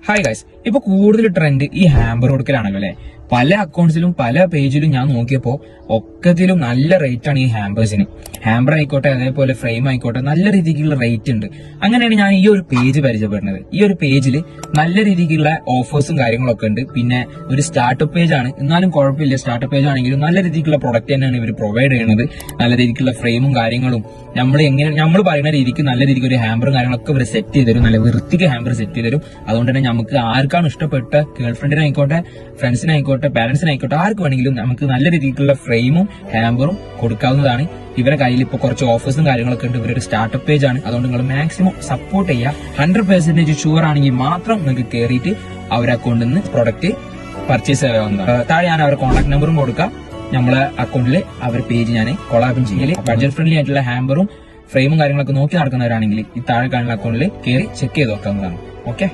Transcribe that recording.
Hi guys, ഇപ്പൊ കൂടുതൽ trend ഈ ഹാമ്പർ കൊടുക്കലാണല്ലോ അല്ലെ. പല അക്കൗണ്ട്സിലും പല പേജിലും ഞാൻ നോക്കിയപ്പോ ഒക്കത്തിലും നല്ല റേറ്റ് ആണ് ഈ ഹാമ്പേഴ്സിന്. ഹാമ്പർ ആയിക്കോട്ടെ, അതേപോലെ ഫ്രെയിം ആയിക്കോട്ടെ, നല്ല രീതിക്കുള്ള റേറ്റ് ഉണ്ട്. അങ്ങനെയാണ് ഞാൻ ഈ ഒരു പേജ് പരിചയപ്പെടുന്നത്. ഈ ഒരു പേജിൽ നല്ല രീതിക്കുള്ള ഓഫേഴ്സും കാര്യങ്ങളൊക്കെ ഉണ്ട്. പിന്നെ ഒരു സ്റ്റാർട്ടപ്പ് പേജ് ആണ്, എന്നാലും കുഴപ്പമില്ല. സ്റ്റാർട്ടപ്പ് പേജ് ആണെങ്കിലും നല്ല രീതിക്കുള്ള പ്രൊഡക്റ്റ് തന്നെയാണ് ഇവർ പ്രൊവൈഡ് ചെയ്യുന്നത്. നല്ല രീതിക്കുള്ള ഫ്രെയിമും കാര്യങ്ങളും നമ്മൾ പറയുന്ന രീതിക്ക് നല്ല രീതിക്ക് ഒരു ഹാമ്പറും കാര്യങ്ങളൊക്കെ ഇവർ സെറ്റ് ചെയ്ത് തരും. നല്ല വൃത്തിക്ക് ഹാമ്പർ സെറ്റ് ചെയ്ത് തരും. അതുകൊണ്ട് തന്നെ നമുക്ക് ആർക്കാണ് ഇഷ്ടപ്പെട്ട, ഗേൾ ഫ്രണ്ടിനായിക്കോട്ടെ, ഫ്രണ്ട്സിനായിക്കോട്ടെ, പാരന്റ്സിനായിക്കോട്ടെ, ആർക്ക് വേണമെങ്കിലും നമുക്ക് നല്ല രീതിക്കുള്ള ഫ്രെയിമും ഹാമ്പറും കൊടുക്കാവുന്നതാണ്. ഇവരുടെ കയ്യിൽ ഇപ്പോൾ കുറച്ച് ഓഫേഴ്സും കാര്യങ്ങളൊക്കെ ഉണ്ട്. ഇവരൊരു സ്റ്റാർട്ടപ്പ് പേജ് ആണ്. അതുകൊണ്ട് നിങ്ങൾ മാക്സിമം സപ്പോർട്ട് ചെയ്യുക. 100% ഷുവർ ആണെങ്കിൽ മാത്രം നിങ്ങൾക്ക് കയറിയിട്ട് അവരുടെ അക്കൗണ്ടിൽ നിന്ന് പ്രൊഡക്റ്റ് പർച്ചേസ് ചെയ്യാവുന്നതാണ്. താഴെ ഞാൻ അവരുടെ കോൺടാക്ട് നമ്പറും കൊടുക്കാം. നമ്മളെ അക്കൗണ്ടിൽ അവർ പേജ് ഞാൻ കൊളാബും ചെയ്യല്. ബഡ്ജറ്റ് ഫ്രണ്ട്ലി ആയിട്ടുള്ള ഹാമ്പറും ഫ്രെയിമും കാര്യങ്ങളൊക്കെ നോക്കി നടക്കുന്നവരാണെങ്കിൽ ഈ താഴെ കാണുന്ന അക്കൗണ്ടിൽ കയറി ചെക്ക് ചെയ്ത് നോക്കാവുന്നതാണ്. ഓക്കെ.